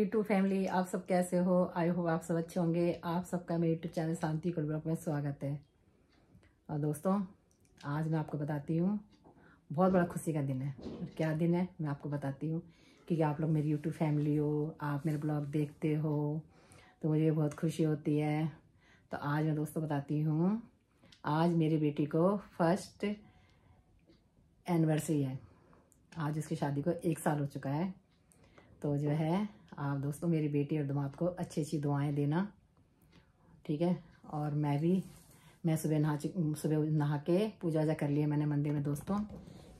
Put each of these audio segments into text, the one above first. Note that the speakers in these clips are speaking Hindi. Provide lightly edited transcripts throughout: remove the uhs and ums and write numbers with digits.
यूट्यूब फैमिली, आप सब कैसे हो? आई होप आप सब अच्छे होंगे। आप सबका मेरे यूट्यूब चैनल शांति कुल ब्लॉग में स्वागत है। और दोस्तों, आज मैं आपको बताती हूँ, बहुत बड़ा खुशी का दिन है। और क्या दिन है मैं आपको बताती हूँ, क्योंकि आप लोग मेरी यूट्यूब फैमिली हो, आप मेरे ब्लॉग देखते हो तो मुझे बहुत खुशी होती है। तो आज मैं दोस्तों बताती हूँ, आज मेरी बेटी को फर्स्ट एनिवर्सरी है। आज उसकी शादी को 1 साल हो चुका है। तो जो है, आप दोस्तों मेरी बेटी और दामाद को अच्छी अच्छी दुआएं देना, ठीक है। और मैं सुबह नहा के पूजा वूजा कर लिया मैंने मंदिर में। दोस्तों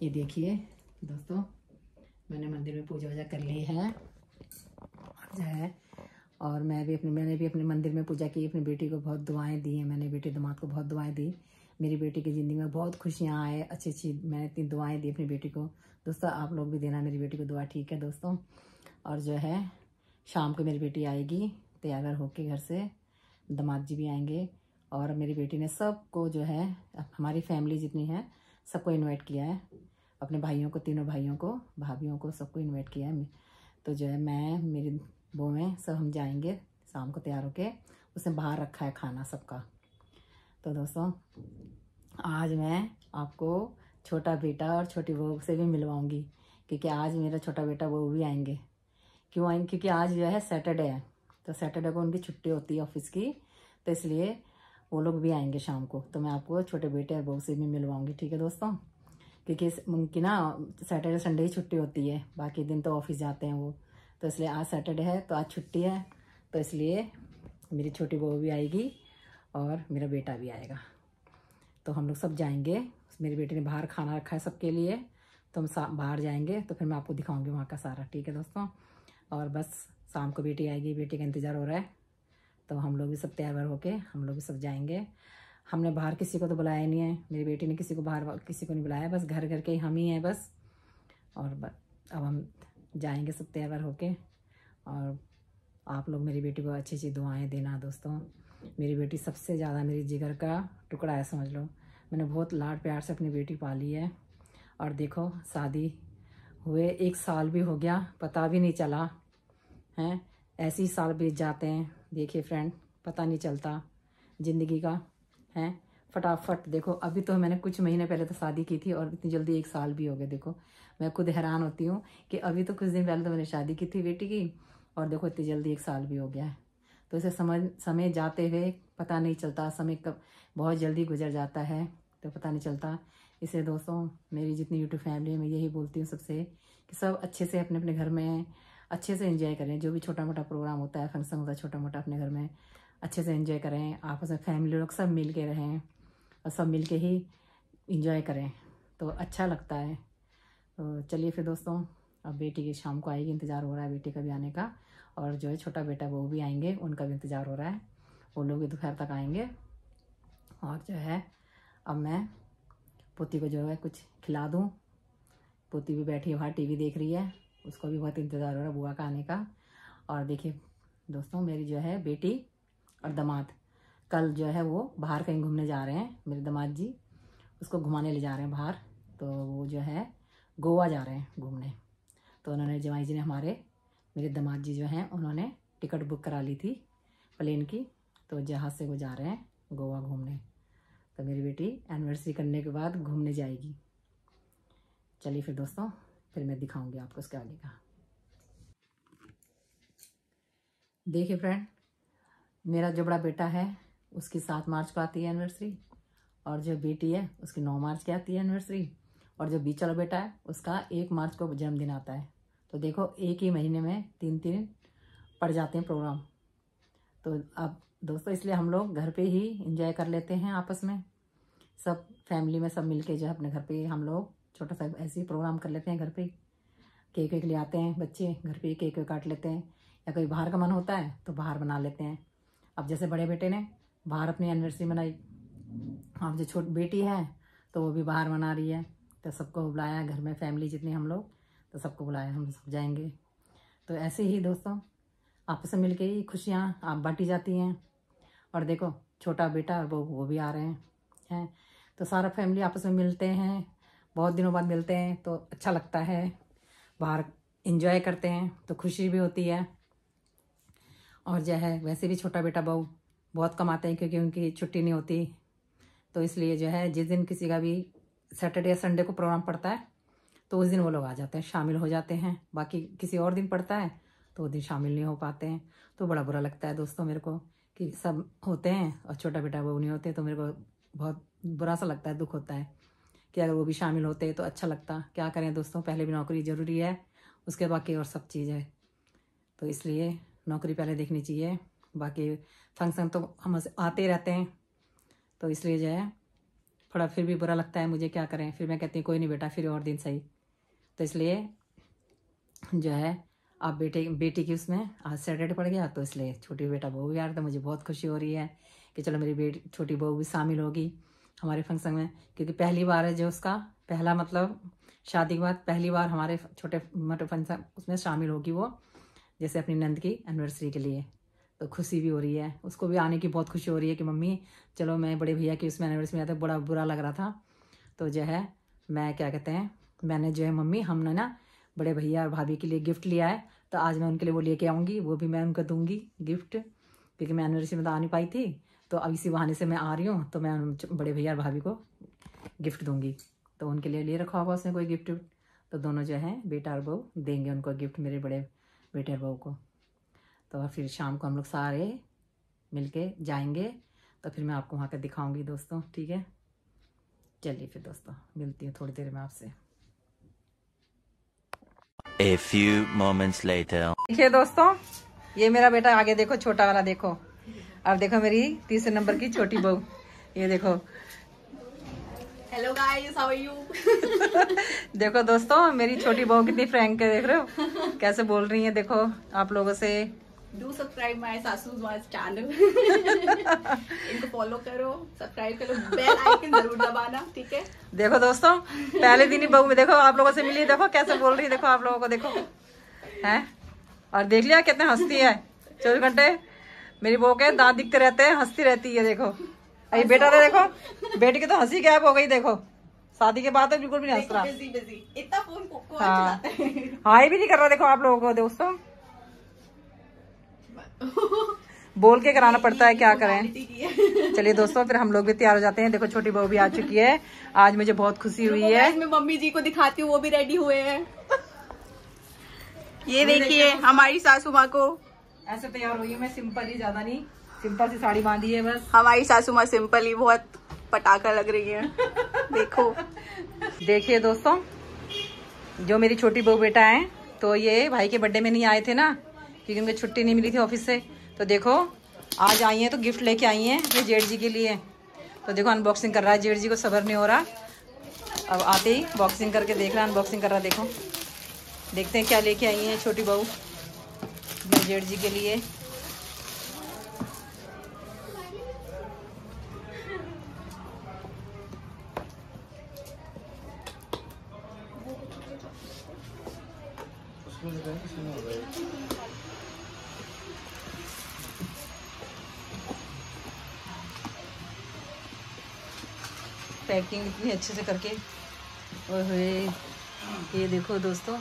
ये देखिए दोस्तों, मैंने मंदिर में पूजा वूजा कर ली है जो है। और मैंने भी अपने मंदिर में पूजा की, अपनी बेटी को बहुत दुआएं दी हैं मैंने, बेटी दामाद को बहुत दुआएं दी। मेरी बेटी की ज़िंदगी में बहुत खुशियाँ आए, अच्छी अच्छी मैंने इतनी दुआएं दी अपनी बेटी को। दोस्तों आप लोग भी देना मेरी बेटी को दुआ, ठीक है दोस्तों। और जो है, शाम को मेरी बेटी आएगी तैयार होके घर से, दामाद जी भी आएंगे। और मेरी बेटी ने सबको जो है, हमारी फैमिली जितनी है सबको इनवाइट किया है, अपने भाइयों को, तीनों भाइयों को, भाभियों को, सबको इनवाइट किया है। तो जो है, मैं मेरी बहूएं सब हम जाएंगे शाम को तैयार होके। उसने बाहर रखा है खाना सबका। तो दोस्तों आज मैं आपको छोटा बेटा और छोटी बहू से भी मिलवाऊंगी, क्योंकि आज मेरा छोटा बेटा बहू भी आएंगे। क्यों आएंगे? क्योंकि आज जो है सैटरडे है, तो सैटरडे को उनकी छुट्टी होती है ऑफिस की, तो इसलिए वो लोग भी आएंगे शाम को। तो मैं आपको छोटे बेटे और बहू से भी मिलवाऊंगी, ठीक है दोस्तों। क्योंकि उनकी ना सैटरडे संडे ही छुट्टी होती है, बाकी दिन तो ऑफिस जाते हैं वो। तो इसलिए आज सैटरडे है तो आज छुट्टी है, तो इसलिए मेरी छोटी बहू भी आएगी और मेरा बेटा भी आएगा। तो हम लोग सब जाएंगे। मेरी बेटी ने बाहर खाना रखा है सबके लिए, तो हम बाहर जाएंगे, तो फिर मैं आपको दिखाऊंगी वहाँ का सारा, ठीक है दोस्तों। और बस शाम को बेटी आएगी, बेटी का इंतज़ार हो रहा है। तो हम लोग भी सब तैयार होके हम लोग भी सब जाएंगे। हमने बाहर किसी को तो बुलाया नहीं है, मेरी बेटी ने किसी को बाहर किसी को नहीं बुलाया, बस घर घर के ही हम ही हैं बस। और अब हम जाएंगे सब तैयार होके। और आप लोग मेरी बेटी को अच्छी अच्छी दुआएं देना दोस्तों। मेरी बेटी सबसे ज़्यादा मेरी जिगर का टुकड़ा है, समझ लो। मैंने बहुत लाड प्यार से अपनी बेटी पाली है। और देखो, शादी हुए 1 साल भी हो गया, पता भी नहीं चला हैं। ऐसे ही साल बीत जाते हैं, देखिए फ्रेंड, पता नहीं चलता ज़िंदगी का है। फटाफट देखो, अभी तो मैंने कुछ महीने पहले तो शादी की थी और इतनी जल्दी 1 साल भी हो गया। देखो मैं खुद हैरान होती हूँ कि अभी तो कुछ दिन पहले तो मैंने शादी की थी बेटी की, और देखो इतनी जल्दी 1 साल भी हो गया है। तो इसे समय जाते हुए पता नहीं चलता, समय कब बहुत जल्दी गुजर जाता है, तो पता नहीं चलता। इसलिए दोस्तों, मेरी जितनी यूट्यूब फैमिली है, मैं यही बोलती हूँ सबसे कि सब अच्छे से अपने अपने घर में अच्छे से एंजॉय करें। जो भी छोटा मोटा प्रोग्राम होता है, फंक्शन होता है छोटा मोटा, अपने घर में अच्छे से एंजॉय करें। आपस में फैमिली लोग सब मिल के रहें और सब मिल के ही इंजॉय करें, तो अच्छा लगता है। तो चलिए फिर दोस्तों, अब बेटी की शाम को आएगी, इंतज़ार हो रहा है बेटी का भी आने का। और जो है छोटा बेटा वो भी आएंगे, उनका भी इंतज़ार हो रहा है, वो लोग भी दोपहर तक आएंगे। और जो है, अब मैं पोती को जो है कुछ खिला दूँ। पोती भी बैठी है बाहर टीवी देख रही है, उसको भी बहुत इंतज़ार हो रहा है बुआ का आने का। और देखिए दोस्तों, मेरी जो है बेटी और दामाद कल जो है वो बाहर कहीं घूमने जा रहे हैं। मेरे दामाद जी उसको घुमाने ले जा रहे हैं बाहर, तो वो जो है गोवा जा रहे हैं घूमने। तो उन्होंने, जमाई जी ने हमारे, मेरे दामाद जी जो हैं, उन्होंने टिकट बुक करा ली थी प्लेन की, तो जहाज़ से वो जा रहे हैं गोवा घूमने। तो मेरी बेटी एनिवर्सरी करने के बाद घूमने जाएगी। चलिए फिर दोस्तों, फिर मैं दिखाऊंगी आपको उसके आगे का। देखिए फ्रेंड, मेरा जो बड़ा बेटा है उसकी 7 मार्च को आती है एनिवर्सरी, और जो बेटी है उसकी 9 मार्च की आती है एनिवर्सरी, और जो बीच वाला बेटा है उसका 1 मार्च को जन्मदिन आता है। तो देखो, एक ही महीने में 3 पड़ जाते हैं प्रोग्राम। तो अब दोस्तों, इसलिए हम लोग घर पे ही इंजॉय कर लेते हैं आपस में, सब फैमिली में सब मिलके जो है अपने घर पे ही हम लोग छोटा सा ऐसे ही प्रोग्राम कर लेते हैं। घर पे केक वेक ले आते हैं बच्चे, घर पे ही केक वेक काट लेते हैं, या कोई बाहर का मन होता है तो बाहर बना लेते हैं। अब जैसे बड़े बेटे ने बाहर अपनी एनिवर्सरी मनाई, अब जो छोटी बेटी है तो वो भी बाहर मना रही है, तो सबको बुलाया घर में, फैमिली जितनी हम लोग, तो सबको बुलाया, हम सब जाएंगे। तो ऐसे ही दोस्तों, आपस में मिलके ही खुशियाँ आप बांटी जाती हैं। और देखो, छोटा बेटा और वो भी आ रहे हैं, तो सारा फैमिली आपस में मिलते हैं, बहुत दिनों बाद मिलते हैं, तो अच्छा लगता है। बाहर एंजॉय करते हैं तो खुशी भी होती है। और जो है वैसे भी छोटा बेटा बहू बहुत कमाते हैं क्योंकि उनकी छुट्टी नहीं होती, तो इसलिए जो है जिस दिन किसी का भी सैटरडे या संडे को प्रोग्राम पड़ता है तो उस दिन वो लोग आ जाते हैं, शामिल हो जाते हैं। बाकी किसी और दिन पड़ता है तो उस दिन शामिल नहीं हो पाते हैं। तो बड़ा बुरा लगता है दोस्तों मेरे को कि सब होते हैं और छोटा बेटा बहू नहीं होते, तो मेरे को बहुत बुरा सा लगता है, दुख होता है कि अगर वो भी शामिल होते तो अच्छा लगता। क्या करें दोस्तों, पहले भी नौकरी ज़रूरी है, उसके बाकी और सब चीज़ है, तो इसलिए नौकरी पहले देखनी चाहिए। बाकी फंक्शन तो हम आते ही रहते हैं, तो इसलिए जो है थोड़ा फिर भी बुरा लगता है मुझे। क्या करें, फिर मैं कहती हूँ कोई नहीं बेटा, फिर और दिन सही। तो इसलिए जो है आप बेटी की उसमें आज सैटरडे पड़ गया, तो इसलिए छोटी बेटा बहू भी आ रहा था। मुझे बहुत खुशी हो रही है कि चलो मेरी बेटी छोटी बहू भी शामिल होगी हमारे फंक्शन में, क्योंकि पहली बार है जो उसका पहला मतलब शादी के बाद पहली बार हमारे छोटे मोटे फंक्शन उसमें शामिल होगी वो, जैसे अपनी नंद की एनिवर्सरी के लिए। तो खुशी भी हो रही है, उसको भी आने की बहुत खुशी हो रही है कि मम्मी चलो मैं बड़े भैया की उसमें एनिवर्सरी में आया था, बड़ा बुरा लग रहा था। तो जो है मैं क्या कहते हैं, मैंने जो है मम्मी हमने ना बड़े भैया और भाभी के लिए गिफ्ट लिया है, तो आज मैं उनके लिए वो लेके आऊँगी, वो भी मैं उनको दूंगी गिफ्ट, क्योंकि मैं एनिवर्सरी में तो आ नहीं पाई थी। तो अब इसी बहाने से मैं आ रही हूँ, तो मैं बड़े भैया और भाभी को गिफ्ट दूंगी। तो उनके लिए रखा होगा उसने कोई गिफ्ट, तो दोनों जो है बेटा और बहू देंगे उनको गिफ्ट, मेरे बड़े बेटे और बहू को। तो फिर शाम को हम लोग सारे मिलके जाएंगे, तो फिर मैं आपको वहाँ का दिखाऊंगी दोस्तों, ठीक है। चलिए फिर दोस्तों मिलती हूँ थोड़ी देर में आपसे। A few moments later. देखिए दोस्तों, ये मेरा बेटा आगे देखो, छोटा वाला देखो। अब देखो मेरी तीसरे नंबर की छोटी बहू, ये देखो। Hello guys, how are you? देखो दोस्तों मेरी छोटी बहू कितनी फ्रैंक है, देख रहे हो कैसे बोल रही है। देखो आप लोगों से डू सब्सक्राइब माय सासूस वाज चैनल। इनको फॉलो करो, सब्सक्राइब करो, बेल आइकन जरूर दबाना, ठीक है। देखो दोस्तों पहले दिन ही बहू में देखो आप लोगों से मिली, देखो कैसे बोल रही है, देखो आप लोगों को देखो है। और देख लिया कितने हंसती है, 24 घंटे मेरी बहू के दांत दिखते रहते हैं, हंसती रहती है। देखो अरे बेटा ने देखो, बेटी की तो हंसी गायब हो गई, देखो शादी के बाद तो बिल्कुल भी नहीं हंस रहा। बिजी इतना फोन को हाँ हाई भी नहीं कर रहा, देखो आप लोगों को दोस्तों बोल के कराना पड़ता है, क्या करें। चलिए दोस्तों फिर हम लोग भी तैयार हो जाते हैं। देखो छोटी बहू भी आ चुकी है, आज मुझे बहुत खुशी हुई है। मैं मम्मी जी को दिखाती हूँ, वो भी रेडी हुए हैं। ये देखिए हमारी सासू माँ को ऐसे तैयार हुई है, मैं सिंपल ही, ज्यादा नहीं, सिंपल सी साड़ी बांधी है बस। हमारी सासू माँ सिंपल ही बहुत पटाखा लग रही है। देखो देखिए दोस्तों, जो मेरी छोटी बहू बेटा है, तो ये भाई के बर्थडे में नहीं आए थे ना, क्योंकि उनको छुट्टी नहीं मिली थी ऑफिस से। तो देखो आज आई हैं, तो गिफ्ट लेके आई हैं ये जेठ जी के लिए। तो देखो अनबॉक्सिंग कर रहा है, जेठ जी को सब्र नहीं हो रहा, अब आते ही बॉक्सिंग करके देख रहा है, अनबॉक्सिंग कर रहा है। देखो देखते हैं क्या लेके आई हैं छोटी बहू जेठ जी के लिए। पैकिंग इतनी अच्छे से करके, ओए ये देखो दोस्तों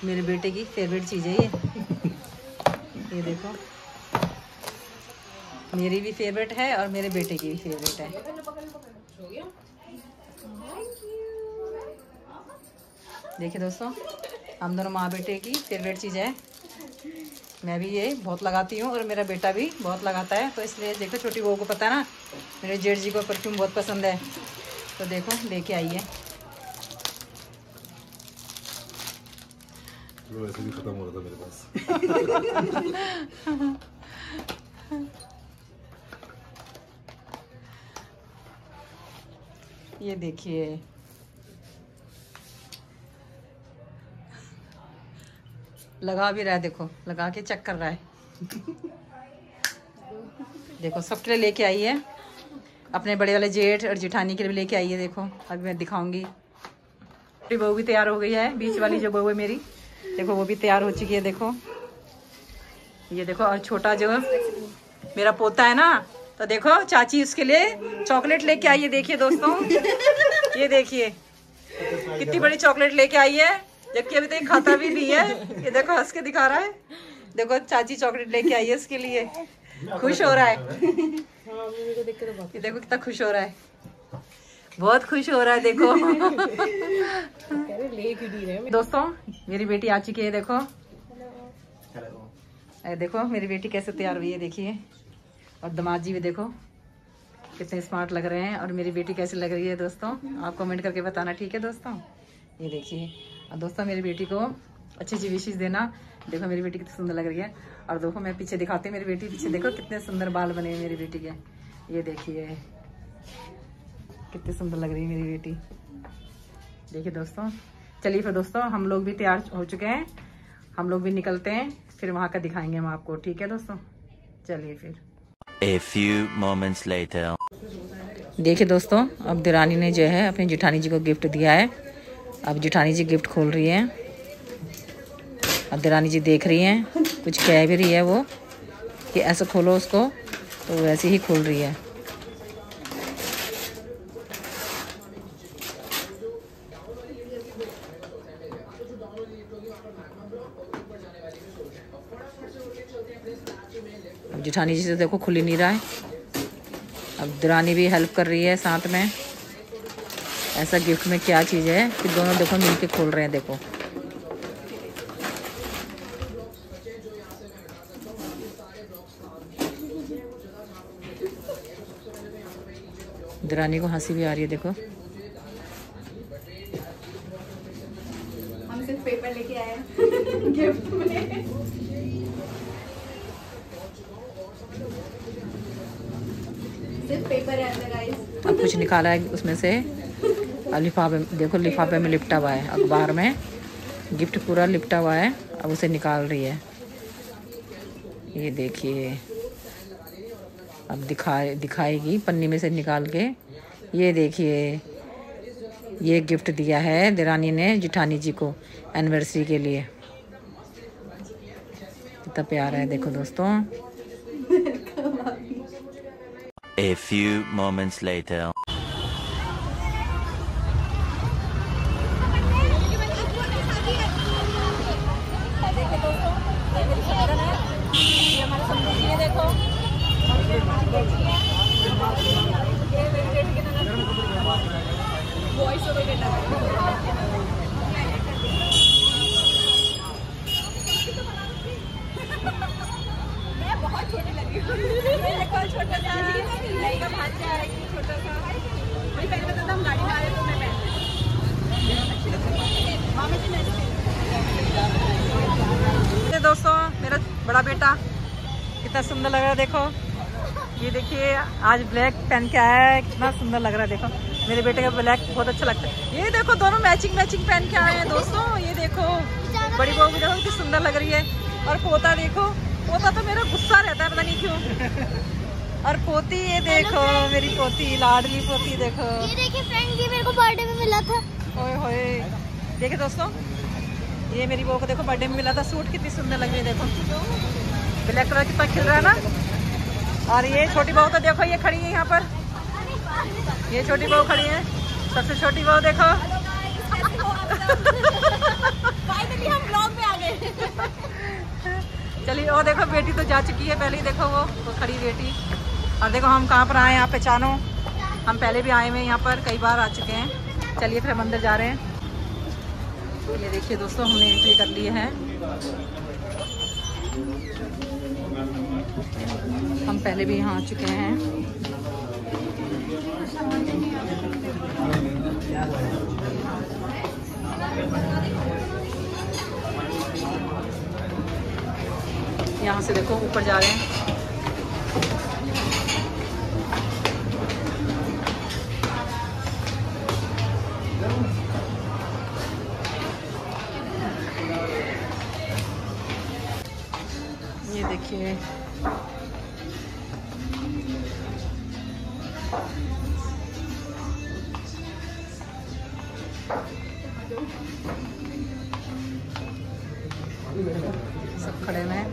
मेरे बेटे की फेवरेट चीज़ है ये देखो मेरी भी फेवरेट है और मेरे बेटे की भी फेवरेट है। देखिए दोस्तों हम दोनों माँ बेटे की फेवरेट चीज़ है, मैं भी ये बहुत लगाती हूँ और मेरा बेटा भी बहुत लगाता है। तो इसलिए देखो छोटी बहू को पता है ना मेरे जेठ जी को परफ्यूम बहुत पसंद है, तो देखो लेके आई है। वैसे भी खत्म हो रहा था मेरे पास। ये देखिए लगा भी रहा है, देखो लगा के चेक कर रहा है। देखो सबके लिए लेके आई है, अपने बड़े वाले जेठ और जेठानी के लिए भी लेके आई है। देखो अभी मैं दिखाऊंगी। मेरी बहू भी तैयार हो गई है, बीच वाली जो बहू है मेरी, देखो वो भी तैयार हो चुकी है। देखो ये देखो, और छोटा जो मेरा पोता है ना, तो देखो चाची उसके लिए चॉकलेट लेके आई है। देखिए दोस्तों ये देखिए कितनी बड़ी चॉकलेट लेके आई है, जबकि अभी तो खाता भी नहीं है। ये देखो हंस के दिखा रहा है, देखो चाची चॉकलेट लेके आई है इसके लिए, खुश हो रहा है। ये देखो कितना खुश हो रहा है, बहुत खुश हो रहा है। देखो दोस्तों मेरी बेटी आ चुकी है, देखो देखो मेरी बेटी कैसे तैयार हुई है, देखिए। और दामाद जी भी देखो कितने स्मार्ट लग रहे हैं। और मेरी बेटी कैसी लग रही है दोस्तों, आप कमेंट करके बताना, ठीक है दोस्तों। ये देखिए। और दोस्तों मेरी बेटी को अच्छी अच्छी विशेष देना। देखो मेरी बेटी कितनी सुंदर लग रही है। और देखो मैं पीछे दिखाती हूँ मेरी बेटी, पीछे देखो कितने सुंदर बाल बने हैं मेरी बेटी के। ये देखिए कितनी सुंदर लग रही है मेरी बेटी। देखिए दोस्तों, चलिए फिर दोस्तों हम लोग भी तैयार हो चुके हैं, हम लोग भी निकलते हैं, फिर वहाँ का दिखाएंगे हम आपको, ठीक है दोस्तों। चलिए फिर। A few moments later. देखिए दोस्तों, अब देरानी ने जो है अपनी जेठानी जी को गिफ्ट दिया है। अब जेठानी जी गिफ्ट खोल रही है। अब देरानी जी देख रही हैं, कुछ कह भी रही है वो कि ऐसे खोलो उसको, तो वैसे ही खोल रही है। अब जेठानी जी से देखो खुल ही नहीं रहा है। अब देरानी भी हेल्प कर रही है साथ में। ऐसा गिफ्ट में क्या चीज़ है कि दोनों देखो मिलके खोल रहे हैं। देखो देरानी को हंसी भी आ रही है। देखो हम सिर्फ पेपर लेके आए हैं गिफ्ट में। सिर्फ पेपर है अंदर गाइस। अब कुछ निकाला है उसमें से। अब लिफाफे देखो, लिफाफे में लिपटा हुआ है, अखबार में गिफ्ट पूरा लिपटा हुआ है। अब उसे निकाल रही है। ये देखिए, अब दिखाएगी पन्नी में से निकाल के। ये देखिए, ये गिफ्ट दिया है देरानी ने जेठानी जी को एनिवर्सरी के लिए। कितना प्यारा है देखो दोस्तों। A few moments later. बहुत छोटी लगी छोटा सा भांजा है, छोटा सा। पहले तो हम गाड़ी में आ रहे तो मैं पहन। दोस्तों मेरा बड़ा बेटा कितना सुंदर लग रहा है। देखो ये देखिए, आज ब्लैक पहन के आया है, कितना सुंदर लग रहा है। देखो मेरे बेटे का ब्लैक बहुत अच्छा लगता है। ये देखो दोनों मैचिंग पहन के आए हैं दोस्तों। ये देखो बड़ी बहू भी देखो कितनी सुंदर लग रही है। और पोता देखो, पोता तो मेरा गुस्सा रहता है, पता नहीं क्यों। और पोती ये देखो, मेरी पोती, लाडली पोती देखो। ये देखिए फ्रेंड, ये मेरे को बर्थडे में मिला था। ओए होए, देखिए दोस्तों, ये मेरी बहू को देखो बर्थडे में मिला था। सूट कितनी सुंदर लग रही है, देखो ब्लैक कलर कितना खिल रहा है ना। और ये छोटी बहू तो देखो, ये खड़ी है यहाँ पर, ये छोटी बहू खड़ी है, सबसे छोटी बहू देखो। फाइनली हम ब्लॉग में आ गए। चलिए, और देखो बेटी तो जा चुकी है पहले ही, देखो वो खड़ी बेटी। और देखो हम कहाँ पर आए हैं, आप पहचानो, हम पहले भी आए हुए हैं यहाँ पर, कई बार आ चुके हैं। चलिए फिर हम अंदर जा रहे हैं। ये देखिए दोस्तों, हमने एंट्री कर ली है। हम पहले भी यहाँ आ चुके हैं। यहाँ से देखो ऊपर जा रहे हैं। ये देखिए, सब खड़े हैं।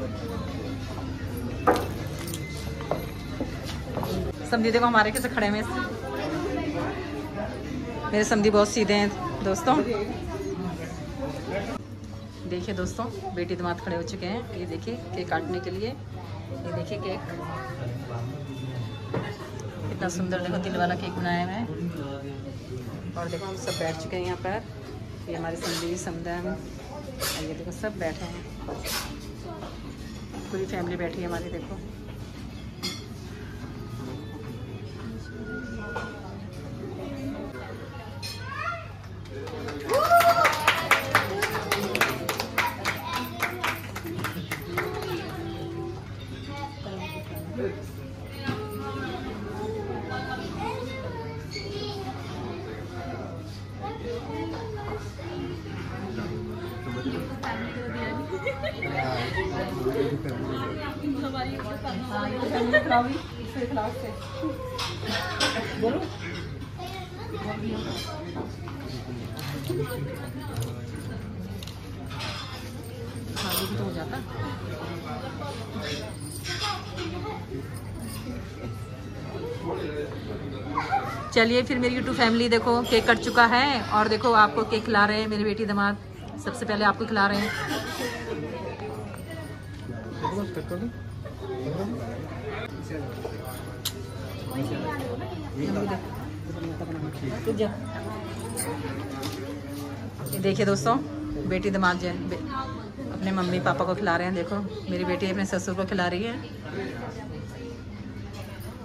समधी देखो हमारे कैसे खड़े हैं। मेरे समधी बहुत सीधे हैं दोस्तों। देखिए दोस्तों, बेटी दामाद खड़े हो चुके हैं। ये देखिए केक काटने के लिए। ये देखिए केक कितना सुंदर, देखो तिल वाला केक बनाया है। और देखो हम सब बैठ चुके हैं यहाँ पर। ये हमारे संजीवी समदम, ये देखो सब बैठे हैं, पूरी फैमिली बैठी है हमारी। देखो बोलो तो हो जाता। चलिए फिर मेरी यूट्यूब फैमिली देखो केक कट चुका है और देखो आपको केक खिला रहे हैं मेरी बेटी दामाद। सबसे पहले आपको खिला रहे हैं। ये देखिए दोस्तों, बेटी दामाद जो अपने मम्मी पापा को खिला रहे हैं। देखो मेरी बेटी अपने ससुर को खिला रही है।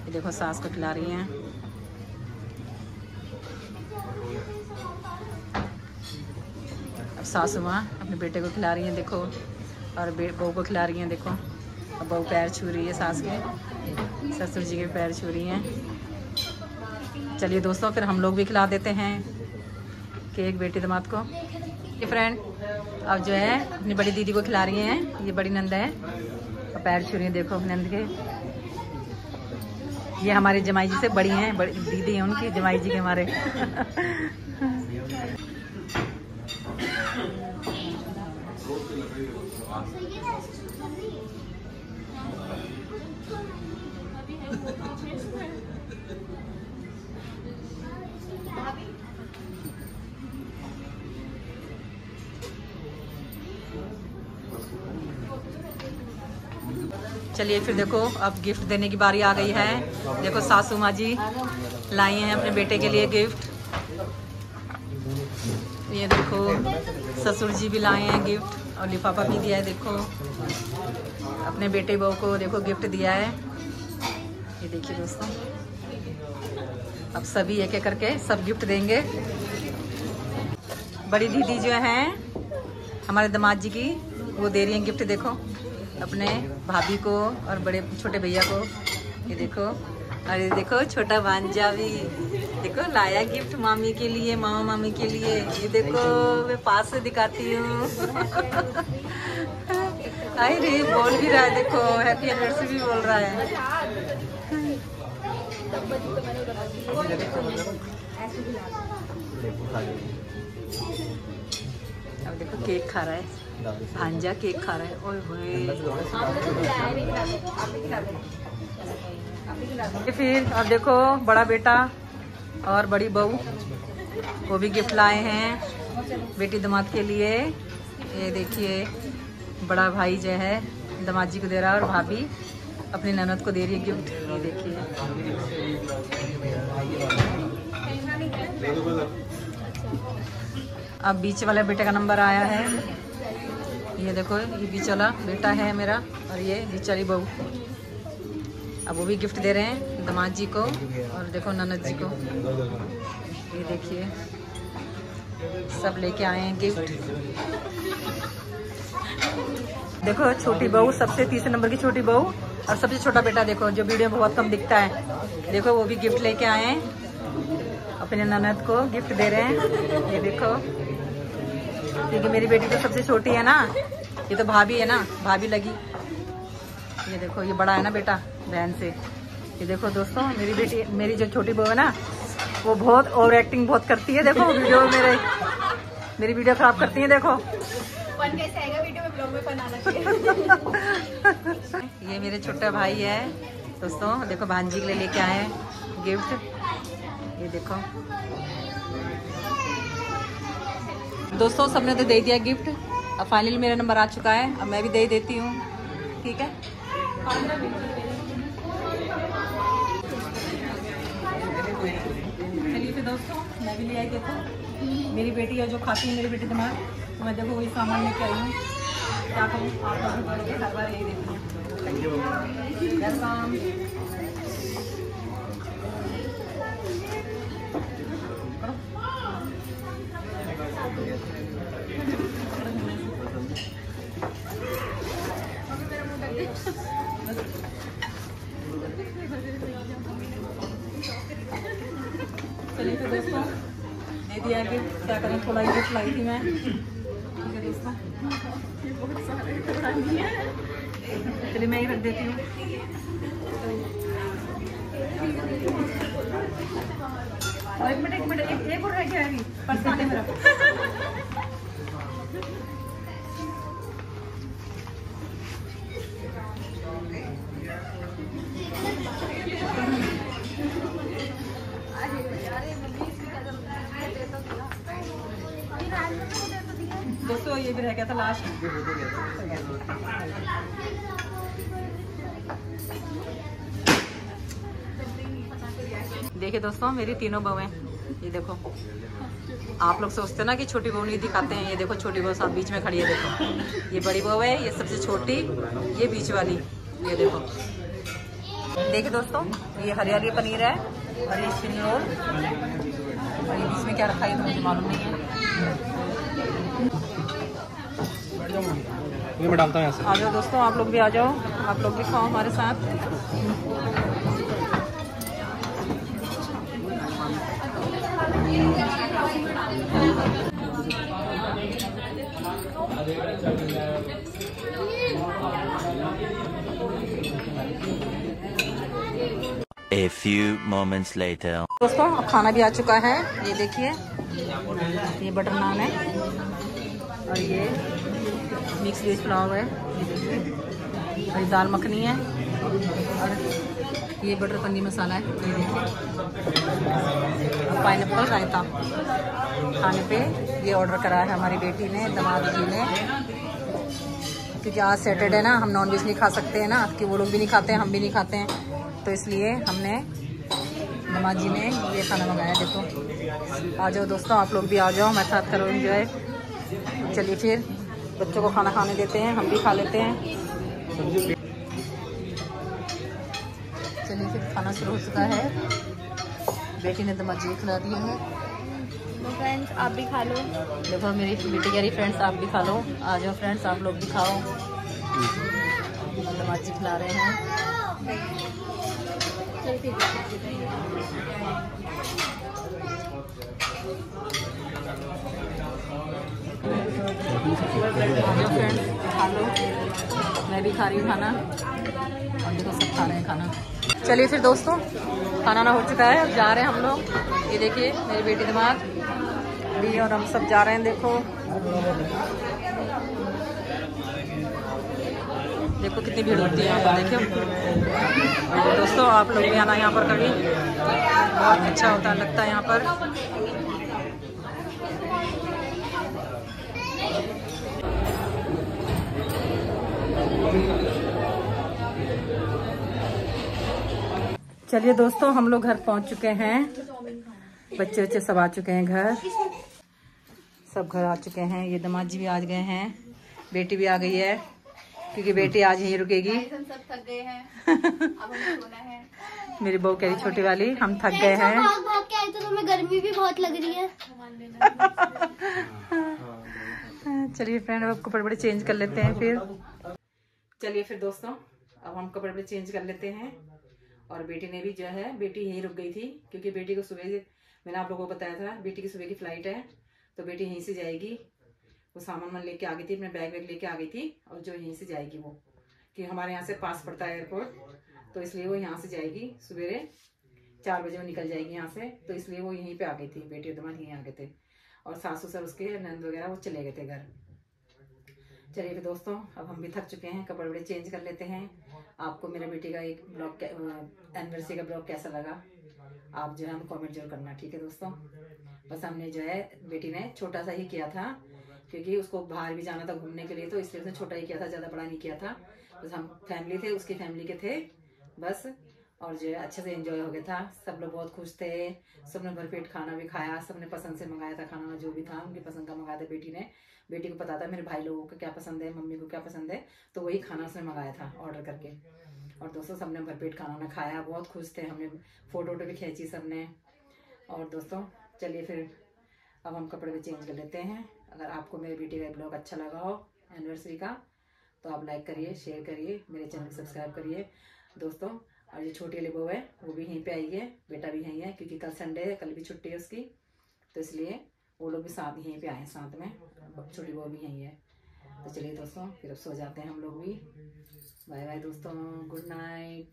ये देखो सास को खिला रही हैं। अब सासू माँ अपने बेटे को खिला रही हैं देखो, और बहू को खिला रही हैं देखो। अब बहू पैर छू रही है सास के, ससुर जी के पैर छू रही हैं। चलिए दोस्तों, फिर हम लोग भी खिला देते हैं केक बेटी दामाद को। ये फ्रेंड अब जो है अपनी बड़ी दीदी को खिला रही हैं। ये बड़ी नंद है और पैर छू रही हैं देखो नंद के। ये हमारे जमाई जी से बड़ी हैं, बड़ी दीदी हैं उनकी, जमाई जी के हमारे। चलिए फिर देखो अब गिफ्ट देने की बारी आ गई है। देखो सासू माँ जी लाई हैं अपने बेटे के लिए गिफ्ट। ये देखो ससुर जी भी लाए हैं गिफ्ट और लिफाफा भी दिया है। देखो अपने बेटे बहू को देखो गिफ्ट दिया है। ये देखिए दोस्तों, अब सभी एक एक करके सब गिफ्ट देंगे। बड़ी दीदी जो हैं हमारे दामाद जी की, वो दे रही हैं गिफ्ट देखो अपने भाभी को और बड़े छोटे भैया को। ये देखो, अरे देखो छोटा भांजा भी देखो लाया गिफ्ट मामी के लिए, मामा मामी के लिए। ये देखो मैं पास से दिखाती हूँ। आई रे बोल भी रहा है, देखो हैप्पी एनिवर्सरी भी बोल रहा है। अब देखो केक खा रहा है भांजा, केक खा रहा है। ओए होए। फिर अब देखो बड़ा बेटा और बड़ी बहू वो भी गिफ्ट लाए हैं बेटी दामाद के लिए। ये देखिए बड़ा भाई जो है दामाद जी को दे रहा है और भाभी अपनी ननद को दे रही है गिफ्ट। ये देखिए अब बीच वाले बेटे का नंबर आया है। ये देखो ये बीच वाला बेटा है मेरा और ये बीच वाली बहू। अब वो भी गिफ्ट दे रहे हैं दामाद जी को और देखो ननद जी को। ये देखिए सब लेके आए हैं गिफ्ट। देखो छोटी बहू, सबसे तीसरे नंबर की छोटी बहू और सबसे छोटा बेटा देखो जो वीडियो में बहुत कम दिखता है। देखो वो भी गिफ्ट लेके आए हैं, अपने ननद को गिफ्ट दे रहे हैं। ये देखो क्योंकि मेरी बेटी तो सबसे छोटी है ना, ये तो भाभी है ना, भाभी लगी। ये देखो ये बड़ा है ना बेटा बहन से। ये देखो दोस्तों मेरी बेटी, मेरी जो छोटी बहू है ना, वो बहुत ओवर एक्टिंग बहुत करती है। देखो वीडियो में मेरी वीडियो खराब करती है। देखो फन कैसे आएगा वीडियो में, ब्लॉग में फन आना चाहिए। ये मेरे छोटा भाई है दोस्तों। देखो भांजी के लिए लेके आए हैं गिफ्ट। ये देखो दोस्तों सबने तो दे दिया गिफ्ट। अब फाइनली मेरा नंबर आ चुका है, अब मैं भी दे देती हूँ। ठीक है, चलिए फिर दोस्तों, मैं भी ले आई। देखो मेरी बेटी है जो खाती है, मेरी बेटी दिमाग, तो मैं देखो वही सामान लेके आई हूँ। क्या कहूँ, आप लोग हर बार यही देखती हूँ। चलिए फिर दोस्तों, दे दिया कि क्या करें, थोड़ा गिफ्ट लाई थी मैं। ठीक है दोस्तों, चलिए मैं ही रख देती हूँ। एक मिनट एक और रह गया है, पर्स आने मेरा। दोस्तों ये भी रह गया था लास्ट। देखिए दोस्तों, मेरी तीनों बहुएं, ये देखो। आप लोग सोचते ना कि छोटी बहू नहीं दिखाते हैं, ये देखो छोटी बहू साथ बीच में खड़ी है। देखो ये बड़ी बहू है, ये सबसे छोटी, ये बीच वाली, ये देखो। देखिए दोस्तों, ये हरियाली पनीर है और ये स्पिन रोल, और ये बीच में क्या रखा है तो मुझे मालूम नहीं है। मैं डालता हूँ यहाँ से। आ जाओ दोस्तों, आप लोग भी आ जाओ, आप लोग भी खाओ हमारे साथ। A few moments later. दोस्तों अब खाना भी आ चुका है, ये देखिए, ये बटर नान है और ये मिक्स वेज पुलाव है, ये देखिए, और ये दाल मखनी है और ये बटर पनीर मसाला है, ये देखिए, पाइनएप्पल रायता। खाने पे ये ऑर्डर करा है हमारी बेटी ने, दामाद जी ने, क्योंकि आज सैटरडे ना, हम नॉनवेज नहीं खा सकते हैं ना, कि वो लोग भी नहीं खाते हैं, हम भी नहीं खाते हैं, तो इसलिए हमने, दामाद जी ने ये खाना मंगाया। देखो आ जाओ दोस्तों, आप लोग भी आ जाओ, मैं साथ करो एंजॉय। चलिए फिर बच्चों को खाना खाने देते हैं, हम भी खा लेते हैं। चलिए फिर खाना शुरू हो चुका है, बेटी ने दामाद जी को खिला दिया है। फ्रेंड्स आप भी खा लो। देखो मेरी बेटी कह रही फ्रेंड्स आप भी खा लो, आ जाओ फ्रेंड्स आप लोग भी खाओ। दामाद जी खिला रहे हैं। फ्रेंड्स खा लो, मैं भी खा रही हूँ खाना, और देखो सब खा रहे हैं खाना। चलिए फिर दोस्तों, खाना ना हो चुका है, अब जा रहे हैं हम लोग। ये देखिए मेरी बेटी दिमाग भी और हम सब जा रहे हैं। देखो देखो कितनी भीड़ होती है यहाँ पर, देखिए दोस्तों, आप लोग भी आना यहाँ पर कभी, बहुत अच्छा होता लगता है यहाँ पर। चलिए दोस्तों, हम लोग घर पहुँच चुके हैं, बच्चे सब आ चुके हैं घर, सब घर आ चुके हैं। ये दामाद जी भी आ गए हैं, बेटी भी आ गई है, क्योंकि बेटी आज यहीं रुकेगी। हम सब थक गए हैं, अब हमें सोना है। मेरी बहू कह रही छोटी वाली, हम थक गए हैं। भाग भाग के आए तो तुम्हें गर्मी भी बहुत लग रही है। चलिए फ्रेंड, अब कपड़े बड़े चेंज कर लेते हैं फिर। चलिए फिर दोस्तों, अब हम कपड़े बड़े चेंज कर लेते हैं। और बेटी ने भी जो है, बेटी यहीं रुक गई थी, क्योंकि बेटी को सुबह, मैंने आप लोगों को बताया था, बेटी की सुबह की फ्लाइट है, तो बेटी यहीं से जाएगी। वो सामान लेके आ गई थी, अपने बैग लेके आ गई थी, और जो यहीं से जाएगी वो, कि हमारे यहाँ से पास पड़ता है एयरपोर्ट, तो इसलिए वो यहाँ से जाएगी। सवेरे 4 बजे वो निकल जाएगी यहाँ से, तो इसलिए वो यहीं पे आ गई थी, बेटी और दामाद यहीं आ गए थे, और सासू सर उसके नंद वगैरह वो चले गए थे घर। चलिए फिर दोस्तों, अब हम भी थक चुके हैं, कपड़े वपड़े चेंज कर लेते हैं। आपको मेरे बेटी का एक ब्लॉग, एनिवर्सरी का ब्लॉग कैसा लगा, आप जो है हम कमेंट जरूर करना। ठीक है दोस्तों, बस हमने जो है, बेटी ने छोटा सा ही किया था, क्योंकि उसको बाहर भी जाना था घूमने के लिए, तो इसलिए उसने छोटा ही किया था, ज़्यादा बड़ा नहीं किया था। बस हम फैमिली थे, उसकी फैमिली के थे बस, और जो है अच्छे से एंजॉय हो गया था। सब लोग बहुत खुश थे, सबने भरपेट खाना भी खाया, सबने पसंद से मंगाया था खाना, जो भी था उनकी पसंद का मंगाया था। बेटी को पता था मेरे भाई लोगों को क्या पसंद है, मम्मी को क्या पसंद है, तो वही खाना उसने मंगाया था ऑर्डर करके। और दोस्तों सबने भरपेट खाना खाया, बहुत खुश थे, हमने फोटो भी खींची सबने। और दोस्तों चलिए फिर अब हम कपड़े भी चेंज कर लेते हैं। अगर आपको मेरे बेटी का ब्लॉग अच्छा लगा हो एनिवर्सरी का, तो आप लाइक करिए, शेयर करिए, मेरे चैनल को सब्सक्राइब करिए दोस्तों। और ये छोटी वाली बहू है वो भी यहीं पे आई है, बेटा भी यहीं है, क्योंकि कल संडे है, कल भी छुट्टी है उसकी, तो इसलिए वो लोग भी साथ यहीं पे आए साथ में, छोटी बहू भी यहीं है। तो चलिए दोस्तों फिर अब सो जाते हैं हम लोग भी। बाय बाय दोस्तों, गुड नाइट।